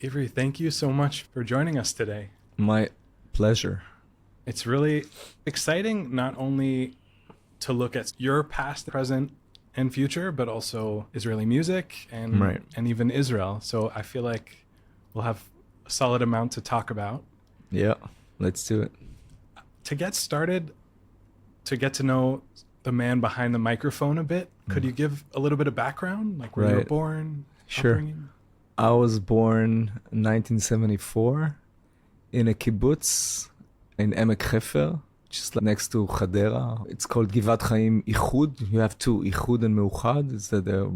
Ivri, thank you so much for joining us today. My pleasure. It's really exciting not only to look at your past, present, and future, but also Israeli music Right. and even Israel. So I feel like we'll have a solid amount to talk about. Yeah. Let's do it. To get started, to get to know the man behind the microphone a bit, could you give a little bit of background, like where you were Right. born, Sure. upbringing? I was born in 1974 in a kibbutz in Emek Hefer, just next to Hadera. It's called Givat Chaim Ichud. You have two, Ichud and Meuchad. It's that they're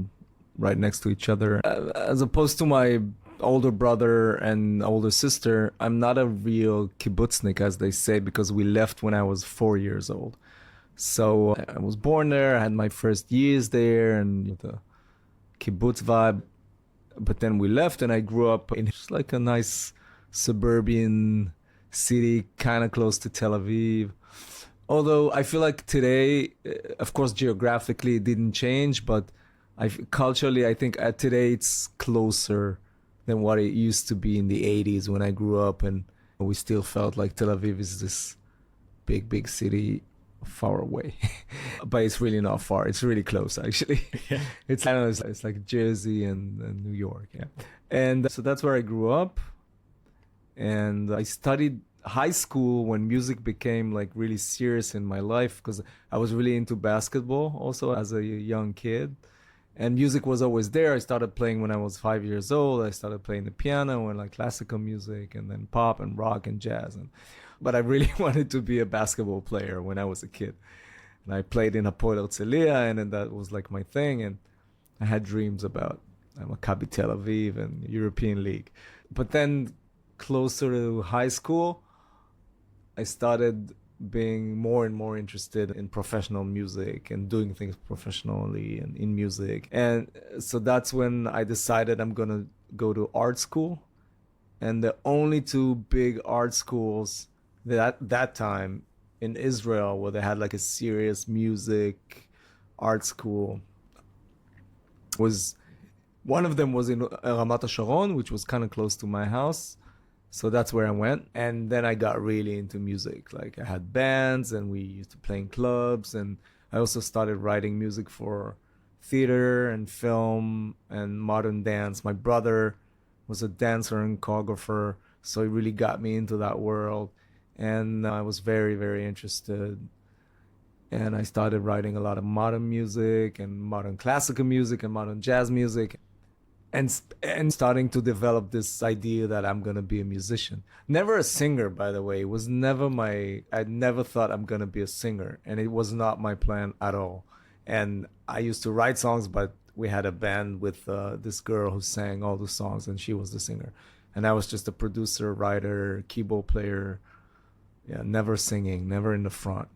right next to each other. As opposed to my older brother and older sister, I'm not a real kibbutznik, as they say, because we left when I was 4 years old. So I was born there, I had my first years there, and the kibbutz vibe. But then we left, and I grew up in just like a nice suburban city, kind of close to Tel Aviv. Although I feel like today, of course, geographically it didn't change, but culturally, I think today it's closer than what it used to be in the 80s when I grew up, and we still felt like Tel Aviv is this big, big city far away. But it's really not far. It's really close, actually. Yeah. I don't know, it's like Jersey and New York, yeah. And so that's where I grew up. And I studied high school when music became like really serious in my life because I was really into basketball also as a young kid. And music was always there. I started playing when I was 5 years old. I started playing the piano and like classical music and then pop and rock and jazz. But I really wanted to be a basketball player when I was a kid. And I played in Hapoel Herzliya, and then that was like my thing. And I had dreams about Maccabi Tel Aviv and European League. But then closer to high school, I started being more and more interested in professional music and doing things professionally and in music. And so that's when I decided I'm going to go to art school. And the only two big art schools that time in Israel where they had like a serious music art school was one of them was in Ramat HaSharon, which was kind of close to my house. So that's where I went. And then I got really into music. Like I had bands and we used to play in clubs. And I also started writing music for theater and film and modern dance. My brother was a dancer and choreographer. So he really got me into that world. And I was very, very interested. And I started writing a lot of modern music and modern classical music and modern jazz music. And starting to develop this idea that I'm gonna be a musician. Never a singer, by the way. It was never I never thought I'm gonna be a singer, and it was not my plan at all. And I used to write songs, but we had a band with this girl who sang all the songs, and she was the singer. And I was just a producer, writer, keyboard player. Yeah, never singing, never in the front.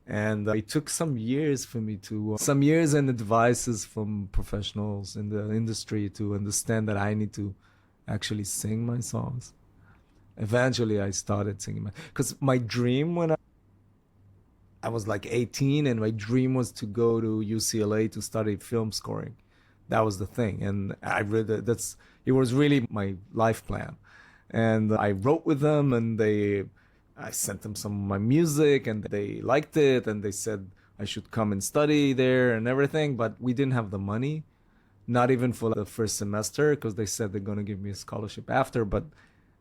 And it took some years for me some years and advices from professionals in the industry to understand that I need to actually sing my songs. Eventually, I started singing because my dream when I was like 18, and my dream was to go to UCLA to study film scoring. That was the thing. And I read it was really my life plan. And I wrote with them, and I sent them some of my music and they liked it, and they said I should come and study there and everything, but we didn't have the money, not even for the first semester, because they said they're going to give me a scholarship after, but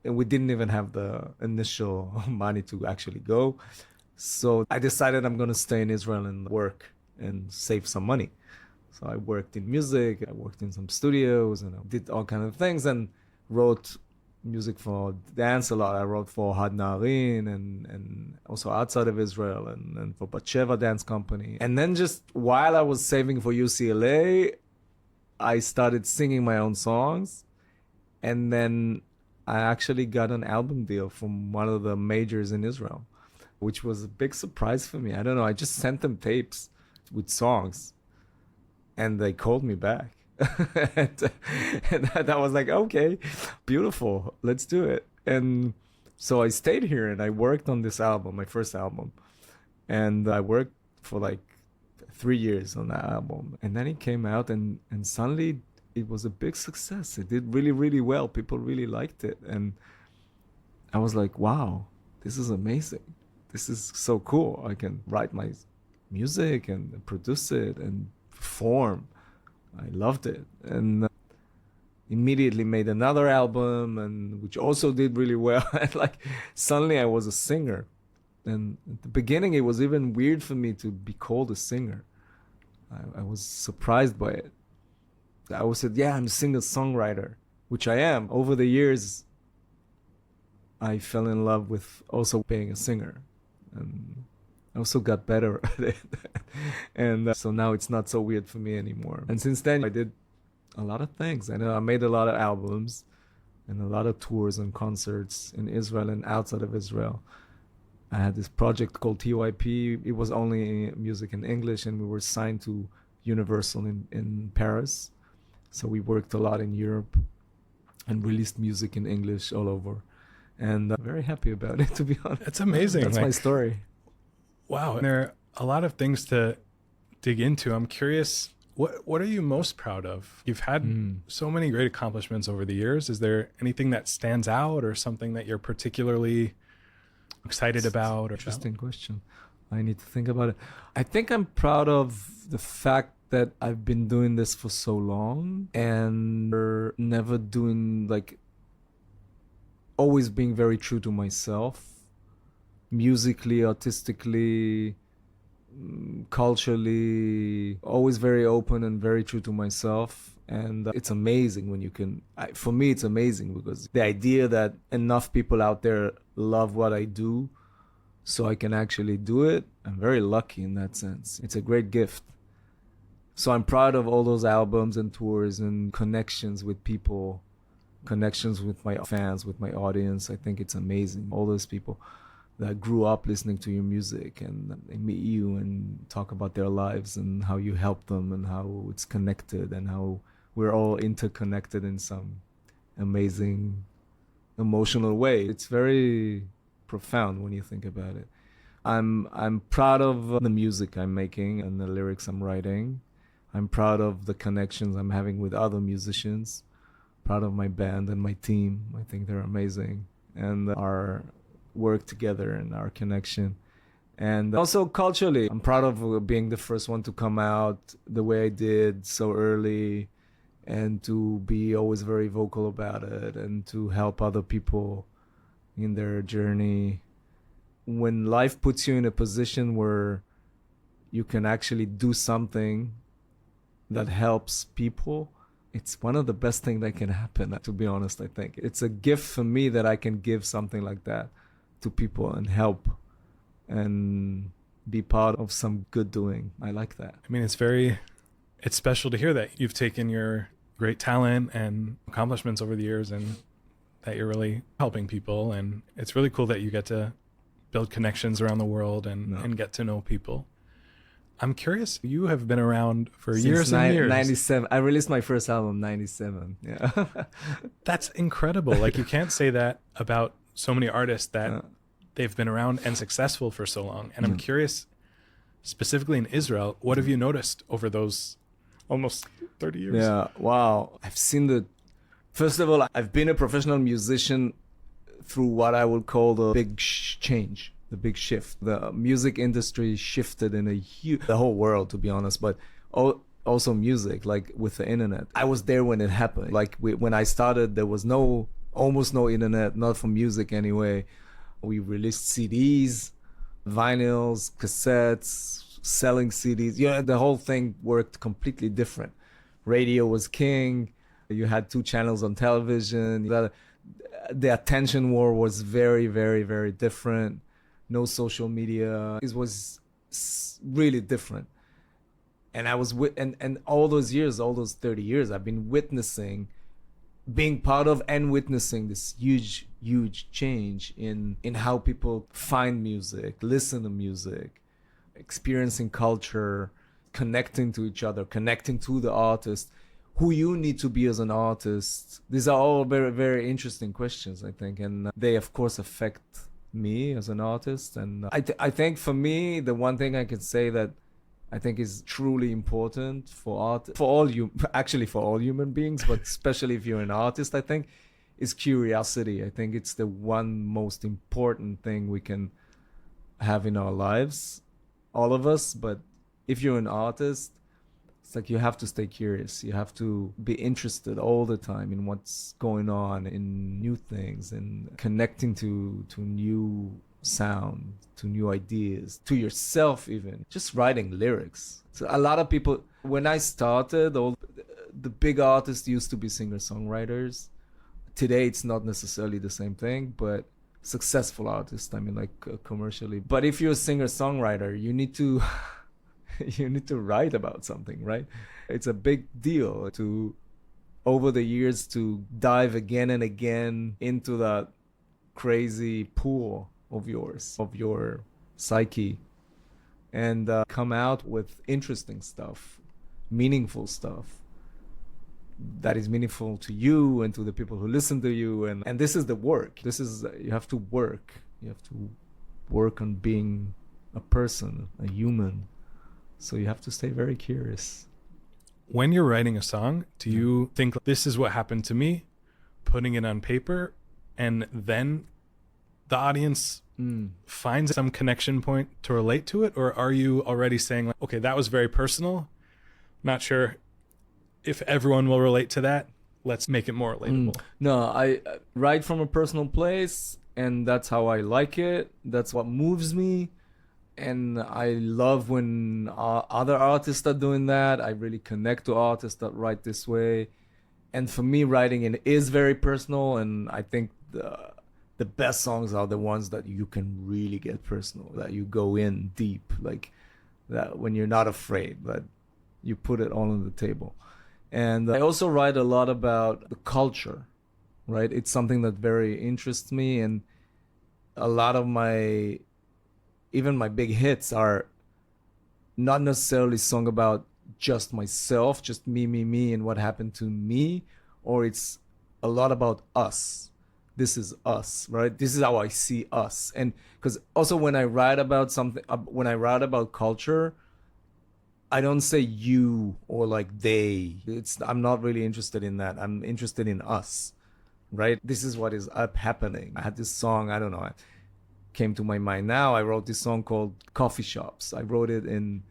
we didn't even have the initial money to actually go. So I decided I'm going to stay in Israel and work and save some money. So I worked in music, I worked in some studios, and I did all kinds of things and wrote music for dance a lot. I wrote for Had Na'arin and also outside of Israel and for Batsheva Dance Company. And then just while I was saving for UCLA, I started singing my own songs. And then I actually got an album deal from one of the majors in Israel, which was a big surprise for me. I don't know. I just sent them tapes with songs and they called me back. and that was like, okay, beautiful, let's do it. And so I stayed here and I worked on this album, my first album, and I worked for like 3 years on that album. And then it came out, and suddenly It was a big success. It did really, really well. People really liked it. And I was like, wow, this is amazing. This is so cool. I can write my music and produce it and perform. I loved it. And immediately made another album, and which also did really well. And like suddenly I was a singer. And at the beginning, it was even weird for me to be called a singer. I was surprised by it. I always said, yeah, I'm a singer-songwriter, which I am. Over the years, I fell in love with also being a singer. And I also got better at it. And so now it's not so weird for me anymore. And since then, I did a lot of things. I know I made a lot of albums and a lot of tours and concerts in Israel and outside of Israel. I had this project called TYP. It was only music in English, and we were signed to Universal in Paris. So we worked a lot in Europe and released music in English all over. And I'm very happy about it, to be honest. It's amazing. That's my story. Wow. And there are a lot of things to dig into. I'm curious, what are you most proud of? You've had so many great accomplishments over the years. Is there anything that stands out or something that you're particularly excited about? Interesting question. I need to think about it. I think I'm proud of the fact that I've been doing this for so long and never doing, like, always being very true to myself, musically, artistically, culturally, always very open and very true to myself. And it's amazing when you can, for me, it's amazing because the idea that enough people out there love what I do so I can actually do it, I'm very lucky in that sense. It's a great gift. So I'm proud of all those albums and tours and connections with people, connections with my fans, with my audience. I think it's amazing. All those people that grew up listening to your music and they meet you and talk about their lives and how you help them and how it's connected and how we're all interconnected in some amazing emotional way. It's very profound when you think about it. I'm proud of the music I'm making and the lyrics I'm writing. I'm proud of the connections I'm having with other musicians. Proud of my band and my team. I think they're amazing. And our work together and our connection. And also culturally, I'm proud of being the first one to come out the way I did so early and to be always very vocal about it and to help other people in their journey. When life puts you in a position where you can actually do something that helps people, it's one of the best things that can happen, to be honest. I think it's a gift for me that I can give something like that to people and help and be part of some good doing. I like that. I mean, it's special to hear that you've taken your great talent and accomplishments over the years and that you're really helping people. And it's really cool that you get to build connections around the world and get to know people. I'm curious, you have been around for years and years. 97. I released my first album, 97. Yeah. That's incredible. Like, you can't say that about so many artists that they've been around and successful for so long. And I'm curious, specifically in Israel, what have you noticed over those almost 30 years? Yeah, wow. I've seen first of all, I've been a professional musician through what I would call the big change. The big shift. The music industry shifted in the whole world, to be honest, but also music, like with the internet. I was there when it happened. Like when I started, there was almost no internet, not for music anyway. We released CDs, vinyls, cassettes, selling CDs. The whole thing worked completely different. Radio was king. You had 2 channels on television. The attention war was very, very, very different. No social media. It was really different. And I was and all those years, all those 30 years, I've been being part of and witnessing this huge, huge change in how people find music, listen to music, experiencing culture, connecting to each other, connecting to the artist, who you need to be as an artist. These are all very, very interesting questions, I think. And they, of course, affect me as an artist. And I think for me, the one thing I can say that I think is truly important for art, for all you, actually for all human beings, but especially if you're an artist, I think, is curiosity. I think it's the one most important thing we can have in our lives, all of us. But if you're an artist, it's like you have to stay curious. You have to be interested all the time in what's going on, in new things, and connecting to new sound, to new ideas, to yourself even. Just writing lyrics. So a lot of people, when I started, all the big artists used to be singer-songwriters. Today it's not necessarily the same thing, but successful artists, I mean, like commercially. But if you're a singer-songwriter, you need to you need to write about something, right? It's a big deal to, over the years, to dive again and again into that crazy pool of yours, of your psyche, and come out with interesting stuff, meaningful stuff that is meaningful to you and to the people who listen to you. And this is the work. This is, you have to work. You have to work on being a person, a human. So you have to stay very curious. When you're writing a song, do you think this is what happened to me, putting it on paper, and then the audience finds some connection point to relate to it? Or are you already saying, like, okay, that was very personal, not sure if everyone will relate to that, let's make it more relatable? No, I write from a personal place, and that's how I like it. That's what moves me. And I love when other artists are doing that. I really connect to artists that write this way. And for me, writing it is very personal. And I think the best songs are the ones that you can really get personal, that you go in deep, like that when you're not afraid, but you put it all on the table. And I also write a lot about the culture, right? It's something that very interests me. And a lot of even my big hits are not necessarily song about just myself, just me, and what happened to me, or it's a lot about us. This is us, right? This is how I see us. And because also when I write about something, when I write about culture, I don't say you or like they. I'm not really interested in that. I'm interested in us, right? This is what is happening. I had this song, I don't know, came to my mind now. I wrote this song called Coffee Shops. I wrote it and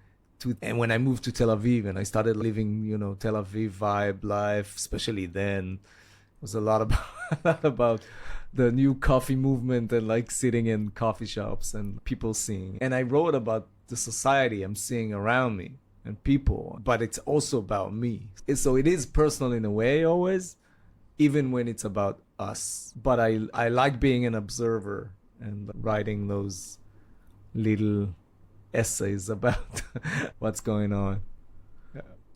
when I moved to Tel Aviv and I started living, Tel Aviv vibe life, especially then, it was a lot about the new coffee movement and like sitting in coffee shops and people seeing. And I wrote about the society I'm seeing around me and people, but it's also about me. So it is personal in a way always, even when it's about us. But I like being an observer and writing those little essays about what's going on.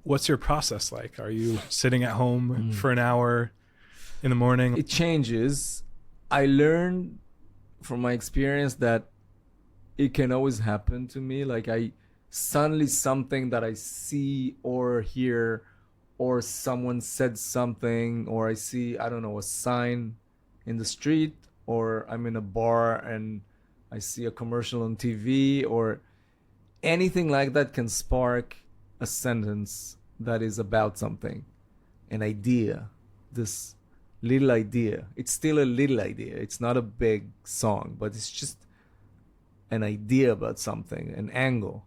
What's your process like? Are you sitting at home for an hour in the morning? It changes. I learned from my experience that it can always happen to me. Like suddenly something that I see or hear, or someone said something, or I see, I don't know, a sign in the street, or I'm in a bar and I see a commercial on TV, or anything like that can spark a sentence that is about something, an idea, this little idea. It's still a little idea. It's not a big song, but it's just an idea about something, an angle.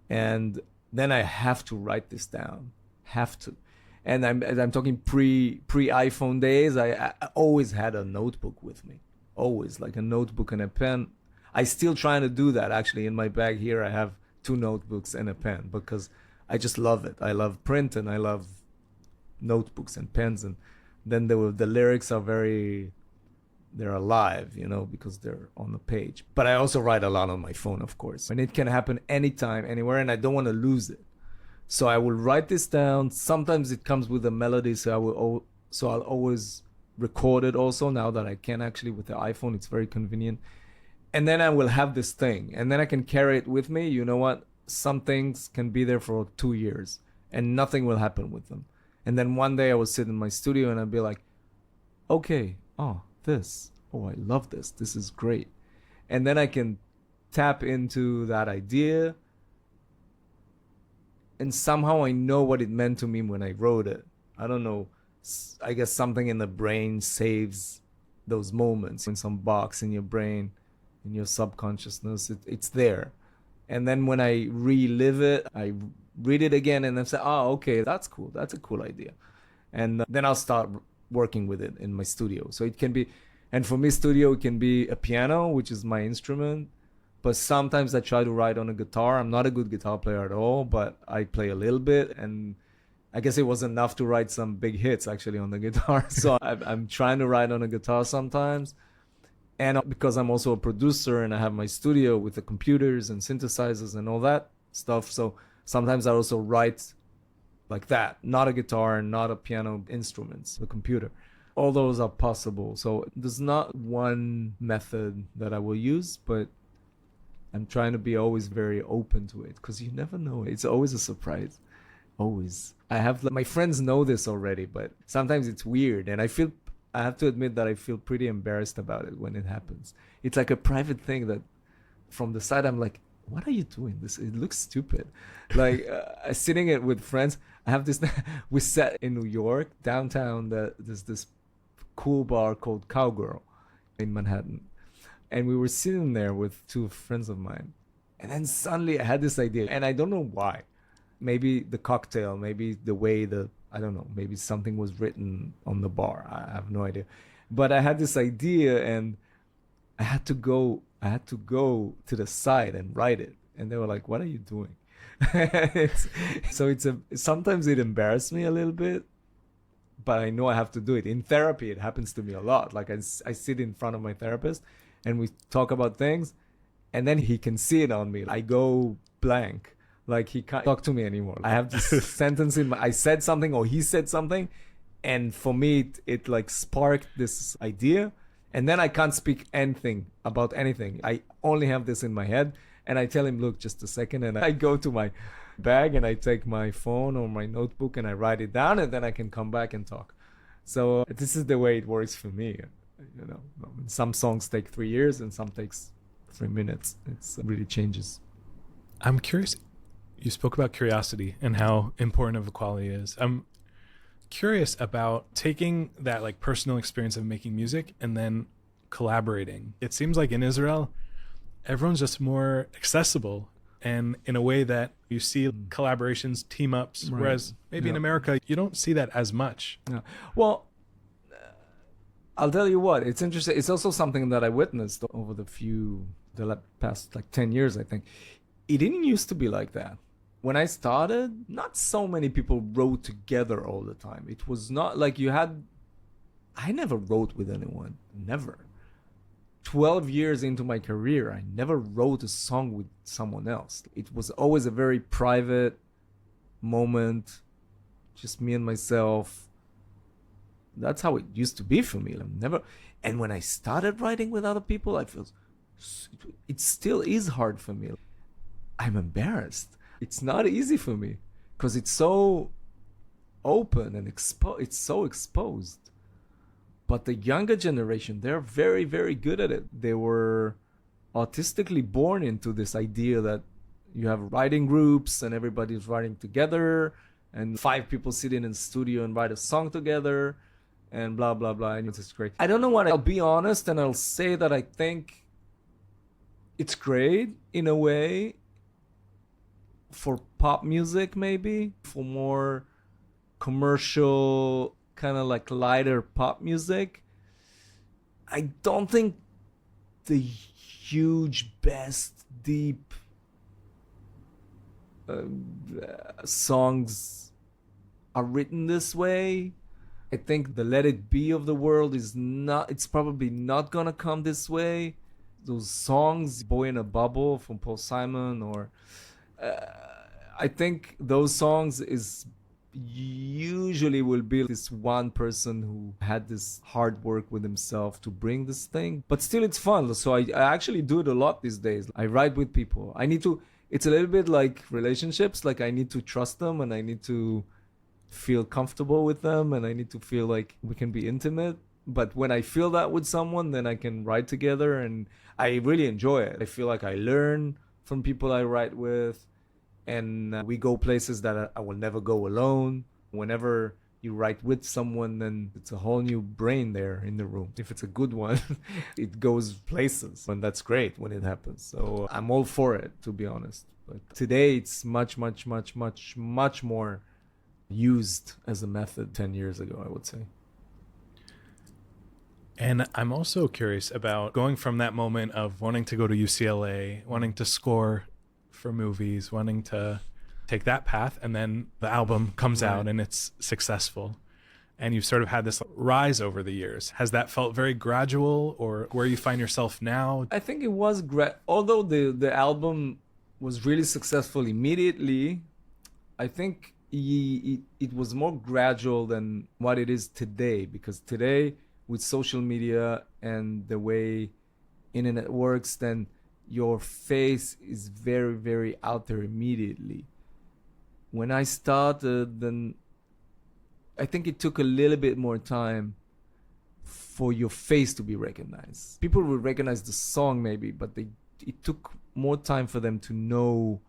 And then I have to write this down. Have to. And I'm talking pre iPhone days. I always had a notebook with me, always, like a notebook and a pen. I still trying to do that actually. In my bag here, I have 2 notebooks and a pen because I just love it. I love print and I love notebooks and pens. And then the lyrics are they're alive, because they're on the page. But I also write a lot on my phone, of course, and it can happen anytime, anywhere, and I don't want to lose it. So I will write this down. Sometimes it comes with a melody, so I'll always record it also. Now that I can actually with the iPhone, it's very convenient. And then I will have this thing, and then I can carry it with me. You know what? Some things can be there for 2 years, and nothing will happen with them. And then one day I will sit in my studio, and I'll be like, okay, this. I love this. This is great. And then I can tap into that idea and somehow I know what it meant to me when I wrote it. I don't know. I guess something in the brain saves those moments in some box in your brain, in your subconsciousness. It's there. And then when I relive it, I read it again and then say, oh, okay, that's cool. That's a cool idea. And then I'll start working with it in my studio. So it can be, and for me, studio can be a piano, which is my instrument. But sometimes I try to write on a guitar. I'm not a good guitar player at all, but I play a little bit. And I guess it was enough to write some big hits actually on the guitar. So I'm trying to write on a guitar sometimes. And because I'm also a producer and I have my studio with the computers and synthesizers and all that stuff. So sometimes I also write like that, not a guitar and not a piano instruments, the computer. All those are possible. So there's not one method that I will use, but I'm trying to be always very open to it because you never know. It's always a surprise. Always. I have, my friends know this already, but sometimes it's weird. And I have to admit that I feel pretty embarrassed about it when it happens. It's like a private thing that from the side, I'm like, what are you doing? It looks stupid. Like sitting it with friends. I have this, we sat in New York, downtown, there's this cool bar called Cowgirl in Manhattan. And we were sitting there with two friends of mine. And then suddenly I had this idea. And I don't know why. Maybe the cocktail, maybe the way I don't know, maybe something was written on the bar. I have no idea. But I had this idea and I had to go to the side and write it. And they were like, what are you doing? Sometimes it embarrassed me a little bit, but I know I have to do it. In therapy, it happens to me a lot. Like I sit in front of my therapist and we talk about things and then he can see it on me. I go blank. Like he can't talk to me anymore. I have this sentence I said something or he said something. And for me, it like sparked this idea. And then I can't speak anything about anything. I only have this in my head. And I tell him, look, just a second. And I go to my bag and I take my phone or my notebook and I write it down. And then I can come back and talk. So this is the way it works for me. You know, some songs take 3 years and some takes 3 minutes. It really changes. I'm curious. You spoke about curiosity and how important of a quality is. I'm curious about taking that like personal experience of making music and then collaborating. It seems like in Israel, everyone's just more accessible and in a way that you see collaborations, team ups, right. Whereas maybe in America, you don't see that as much. Yeah. Well, I'll tell you what, it's interesting. It's also something that I witnessed over the past like 10 years, I think. It didn't used to be like that. When I started, not so many people wrote together all the time. It was not like I never wrote with anyone. Never. 12 years into my career, I never wrote a song with someone else. It was always a very private moment, just me and myself. That's how it used to be for me. And when I started writing with other people, I feel it still is hard for me. I'm embarrassed. It's not easy for me because it's so open and it's so exposed. But the younger generation, they're very, very good at it. They were autistically born into this idea that you have writing groups and everybody's writing together and 5 people sit in a studio and write a song together and blah, blah, blah. And it's great. I don't know what, I'll be honest and I'll say that I think it's great in a way for pop music, maybe for more commercial kind of like lighter pop music. I don't think the huge best deep songs are written this way. I think the Let It Be of the world it's probably not gonna come this way. Those songs, Boy in a Bubble from Paul Simon, or I think those songs usually will be this one person who had this hard work with himself to bring this thing. But still it's fun. So I actually do it a lot these days. I write with people. It's a little bit like relationships. Like I need to trust them and I need to feel comfortable with them and I need to feel like we can be intimate. But when I feel that with someone, then I can write together and I really enjoy it. I feel like I learn from people I write with. And we go places that I will never go alone. Whenever you write with someone, then it's a whole new brain there in the room. If it's a good one, it goes places, and that's great when it happens. So I'm all for it, to be honest. But today it's much, much, much, much, much more used as a method 10 years ago, I would say. And I'm also curious about going from that moment of wanting to go to UCLA, wanting to score for movies, wanting to take that path, and then the album comes out and it's successful. And you've sort of had this rise over the years. Has that felt very gradual, or where you find yourself now? I think it was although the album was really successful immediately, I think it was more gradual than what it is today, because today with social media and the way internet works, then your face is very, very out there immediately. When I started, then I think it took a little bit more time for your face to be recognized. People would recognize the song maybe, but it took more time for them to know.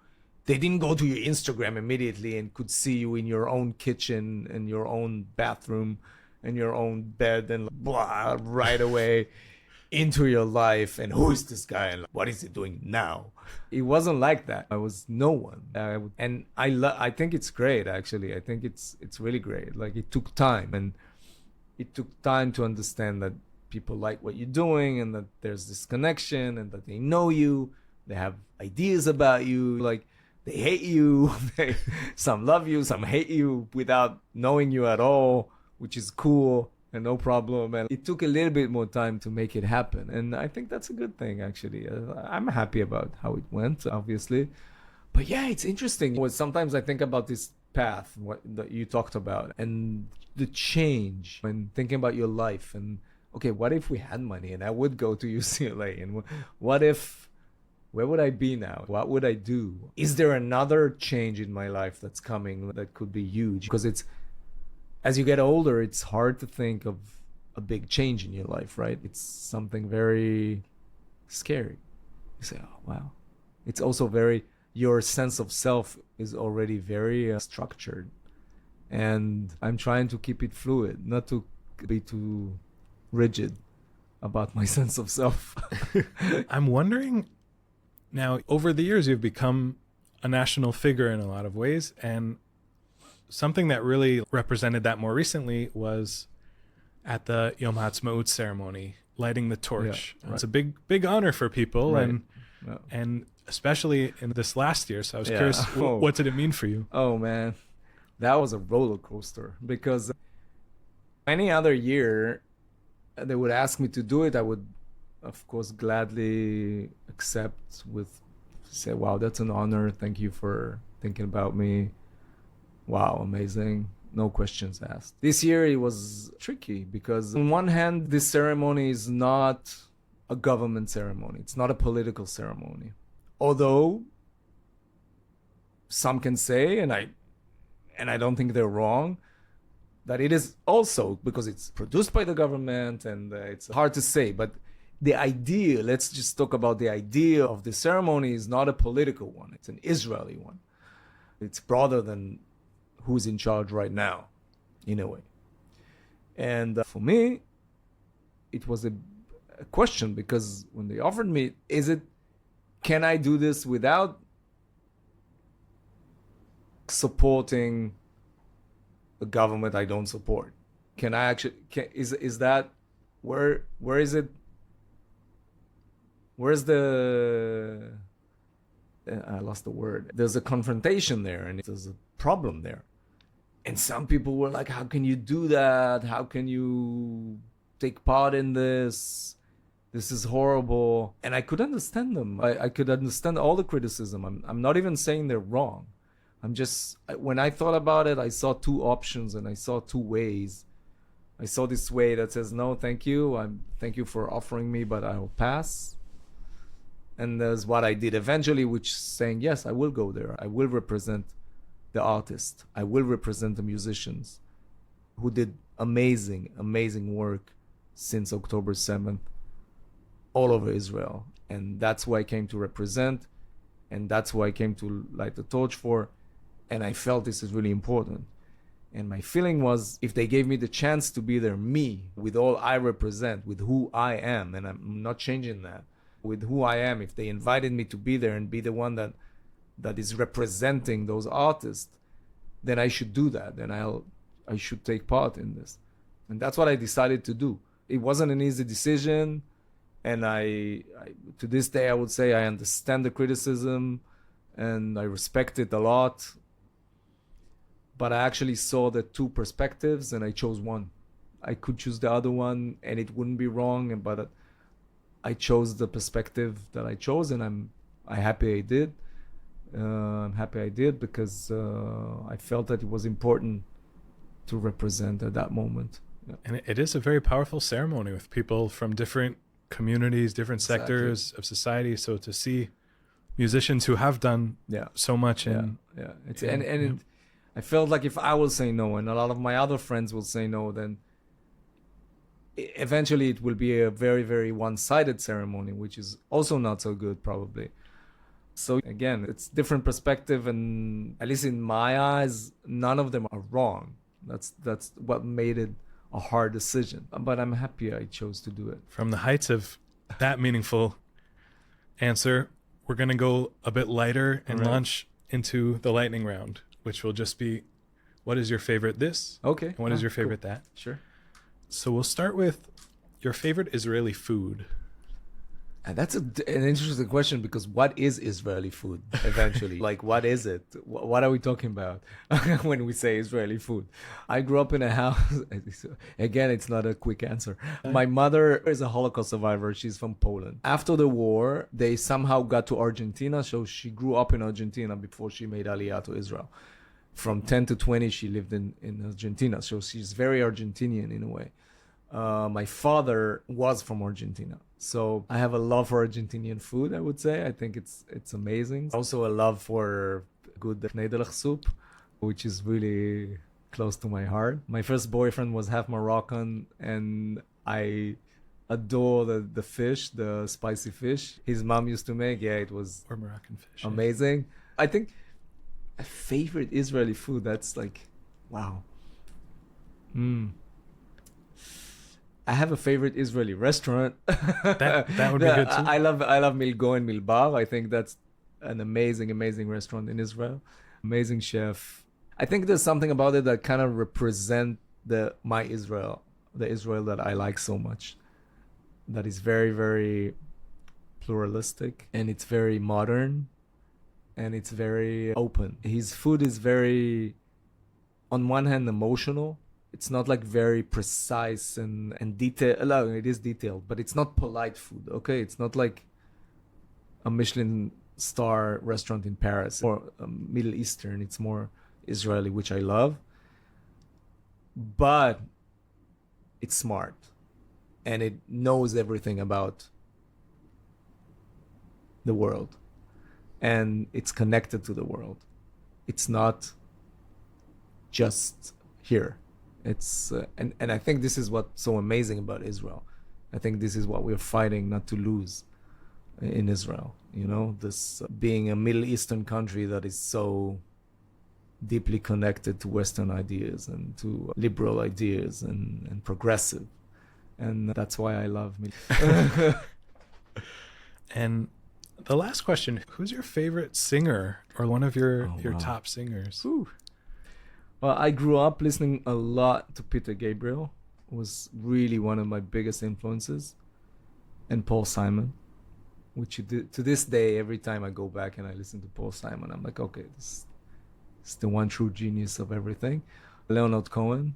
They didn't go to your Instagram immediately and could see you in your own kitchen and your own bathroom and your own bed and blah, right away into your life. And who is this guy and what is he doing now? It wasn't like that. I was no one. And I think it's great, actually. I think it's really great. Like, it took time, and it took time to understand that people like what you're doing and that there's this connection and that they know you. They have ideas about you. Like, they hate you. Some love you, some hate you without knowing you at all, which is cool and no problem. And it took a little bit more time to make it happen. And I think that's a good thing, actually. I'm happy about how it went, obviously. But yeah, it's interesting. Sometimes I think about this path that you talked about and the change, and thinking about your life. And okay, what if we had money and I would go to UCLA? And what if, where would I be now? What would I do? Is there another change in my life that's coming that could be huge? Because as you get older, it's hard to think of a big change in your life, right? It's something very scary. You say, oh, wow. It's also your sense of self is already very structured. And I'm trying to keep it fluid, not to be too rigid about my sense of self. I'm wondering, now, over the years, you've become a national figure in a lot of ways, and something that really represented that more recently was at the Yom HaAtzmaut ceremony, lighting the torch. Yeah, right. It's a big honor for people, right. And especially in this last year. So I was curious, what did it mean for you? Oh man, that was a roller coaster, because any other year they would ask me to do it, I would, of course, gladly accept, say, wow, that's an honor. Thank you for thinking about me. Wow, amazing. No questions asked. This year it was tricky because on one hand, this ceremony is not a government ceremony. It's not a political ceremony. Although some can say, and I don't think they're wrong, that it is also, because it's produced by the government, and it's hard to say, but the idea, let's just talk about the idea of the ceremony, is not a political one. It's an Israeli one. It's broader than who's in charge right now, in a way. And for me, it was a question, because when they offered me, can I do this without supporting a government I don't support? Can I actually, is that, where is it? Where's the, I lost the word. There's a confrontation there, and there's a problem there. And some people were like, how can you do that? How can you take part in this? This is horrible. And I could understand them. I could understand all the criticism. I'm not even saying they're wrong. When I thought about it, I saw two options and I saw two ways. I saw this way that says, no, thank you. Thank you for offering me, but I'll pass. And there's what I did eventually, which is saying, yes, I will go there. I will represent the artist. I will represent the musicians who did amazing, amazing work since October 7th all over Israel. And that's who I came to represent. And that's who I came to light the torch for. And I felt this is really important. And my feeling was, if they gave me the chance to be there, me, with all I represent, with who I am, and I'm not changing that, with who I am, if they invited me to be there and be the one that is representing those artists, then I should do that. Then I should take part in this. And that's what I decided to do. It wasn't an easy decision. And I to this day, I would say I understand the criticism and I respect it a lot. But I actually saw the two perspectives and I chose one. I could choose the other one and it wouldn't be wrong, but I chose the perspective that I chose, and I'm happy I did. I'm happy I did because I felt that it was important to represent at that moment. Yeah. And it is a very powerful ceremony with people from different communities, different sectors of society. So to see musicians who have done so much I felt like if I will say no and a lot of my other friends will say no, then eventually it will be a very, very one-sided ceremony, which is also not so good probably. So again, it's different perspective, and at least in my eyes, none of them are wrong. That's what made it a hard decision. But I'm happy I chose to do it. From the heights of that meaningful answer, we're going to go a bit lighter and launch into the lightning round, which will just be, what is your favorite this? Okay. And what is your favorite that? Sure. So we'll start with your favorite Israeli food. And that's an interesting question, because what is Israeli food eventually? Like, what is it? What are we talking about when we say Israeli food? I grew up in a house. Again, it's not a quick answer. My mother is a Holocaust survivor. She's from Poland. After the war, they somehow got to Argentina. So she grew up in Argentina before she made Aliyah to Israel. From 10 to 20, she lived in Argentina. So she's very Argentinian in a way. My father was from Argentina. So I have a love for Argentinian food, I would say. I think it's amazing. Also a love for good knedelig soup, which is really close to my heart. My first boyfriend was half Moroccan, and I adore the fish, the spicy fish his mom used to make. Yeah, it was or Moroccan fish. Amazing. I think a favorite Israeli food, that's like, wow. I have a favorite Israeli restaurant. That would be good too. I love Milgo and Milbar. I think that's an amazing restaurant in Israel. Amazing chef. I think there's something about it that kind of represent my Israel, the Israel that I like so much. That is very, very pluralistic, and it's very modern, and it's very open. His food is very, on one hand, emotional. It's not like very precise and detailed. No, it is detailed, but it's not polite food, okay? It's not like a Michelin star restaurant in Paris or Middle Eastern. It's more Israeli, which I love. But it's smart, and it knows everything about the world, and it's connected to the world. It's not just here. It's and I think this is what's so amazing about Israel. I think this is what we're fighting not to lose in Israel. You know, this being a Middle Eastern country that is so deeply connected to Western ideas and to liberal ideas and progressive. And that's why I love me. And the last question, who's your favorite singer or one of your top singers? Ooh. Well, I grew up listening a lot to Peter Gabriel. Was really one of my biggest influences. And Paul Simon, which to this day, every time I go back and I listen to Paul Simon, I'm like, okay, this is the one true genius of everything. Leonard Cohen.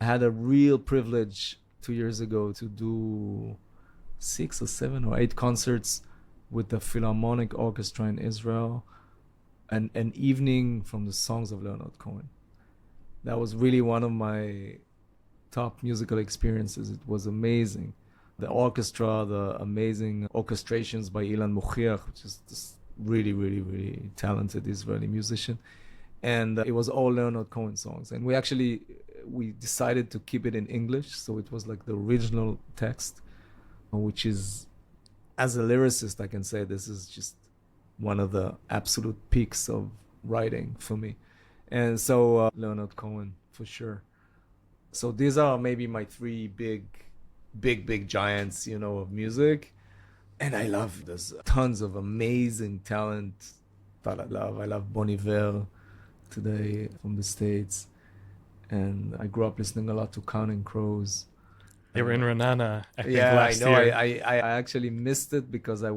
I had a real privilege 2 years ago to do 6 or 7 or 8 concerts with the Philharmonic Orchestra in Israel, and an evening from the songs of Leonard Cohen. That was really one of my top musical experiences. It was amazing. The orchestra, the amazing orchestrations by Ilan Mochiach, which is this really, really, really talented Israeli musician. And it was all Leonard Cohen songs. And we decided to keep it in English. So it was like the original text, which is, as a lyricist, I can say this is just one of the absolute peaks of writing for me. And so Leonard Cohen, for sure. So these are maybe my three big giants, you know, of music. And I love, there's tons of amazing talent that I love. I love Bon Iver today from the States. And I grew up listening a lot to Counting Crows. They were in Renana, I think, Yeah, last I know. year. I actually missed it because I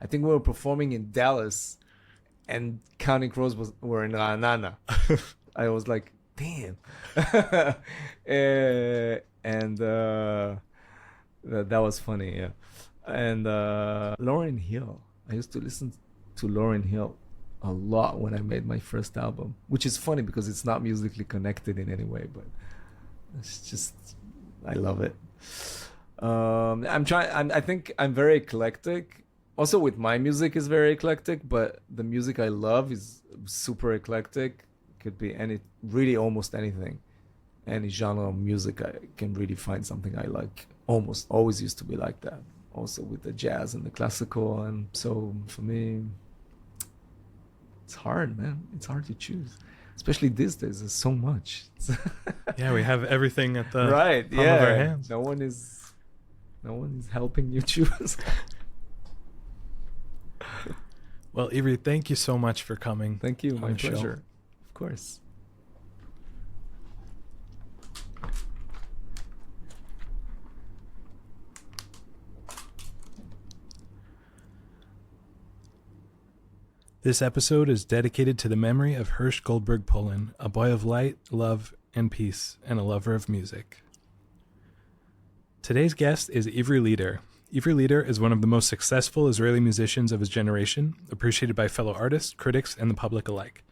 think we were performing in Dallas and Counting Crows were in Renana. I was like, damn. And that was funny, yeah. And Lauryn Hill. I used to listen to Lauryn Hill a lot when I made my first album, which is funny because it's not musically connected in any way, but it's just, I love it. I think I'm very eclectic. Also with my music is very eclectic, but the music I love is super eclectic. Could be really almost anything. Any genre of music, I can really find something I like. Almost always used to be like that. Also with the jazz and the classical. And so for me, it's hard, man. It's hard to choose. Especially these days, there's so much. Yeah, we have everything at the right, palm of our hands. No one is helping you choose. Well, Ivri, thank you so much for coming. Thank you, my on the show. pleasure. Of course. This episode is dedicated to the memory of Hirsch Goldberg Pullen, a boy of light, love, and peace, and a lover of music. Today's guest is Ivri Lieder. Ivri Lieder is one of the most successful Israeli musicians of his generation, appreciated by fellow artists, critics, and the public alike.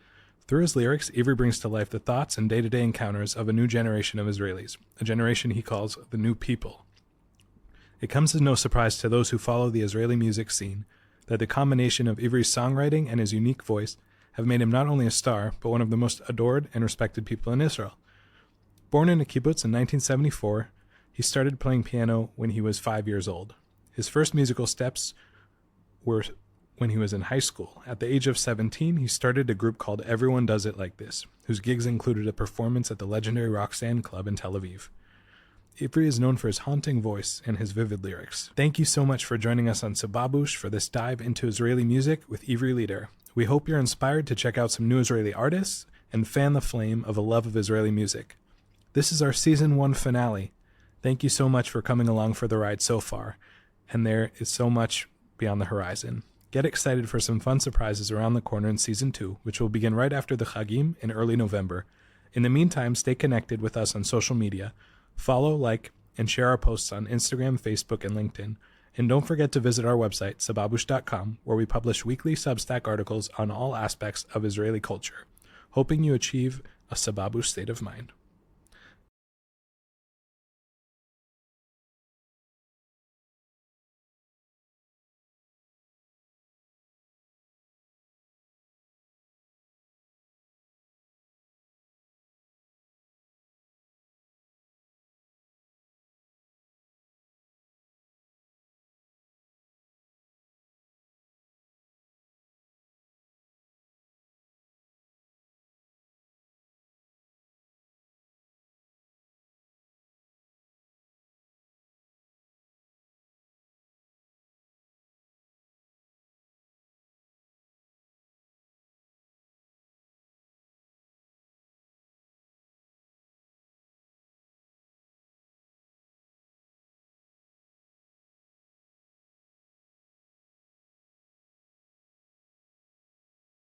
Through his lyrics, Ivri brings to life the thoughts and day-to-day encounters of a new generation of Israelis, a generation he calls the New People. It comes as no surprise to those who follow the Israeli music scene that the combination of Ivri's songwriting and his unique voice have made him not only a star, but one of the most adored and respected people in Israel. Born in a kibbutz in 1974, he started playing piano when he was 5 years old. His first musical steps were when he was in high school. At the age of 17, he started a group called Everyone Does It Like This, whose gigs included a performance at the legendary Roxanne Club in Tel Aviv. Ivri is known for his haunting voice and his vivid lyrics. Thank you so much for joining us on Sababoosh for this dive into Israeli music with Ivri Lieder. We hope you're inspired to check out some new Israeli artists and fan the flame of a love of Israeli music. This is our Season 1 finale. Thank you so much for coming along for the ride so far, and there is so much beyond the horizon. Get excited for some fun surprises around the corner in Season 2, which will begin right after the Chagim in early November. In the meantime, stay connected with us on social media. Follow, like, and share our posts on Instagram, Facebook, and LinkedIn. And don't forget to visit our website, sababoosh.com, where we publish weekly Substack articles on all aspects of Israeli culture, hoping you achieve a Sababoosh state of mind.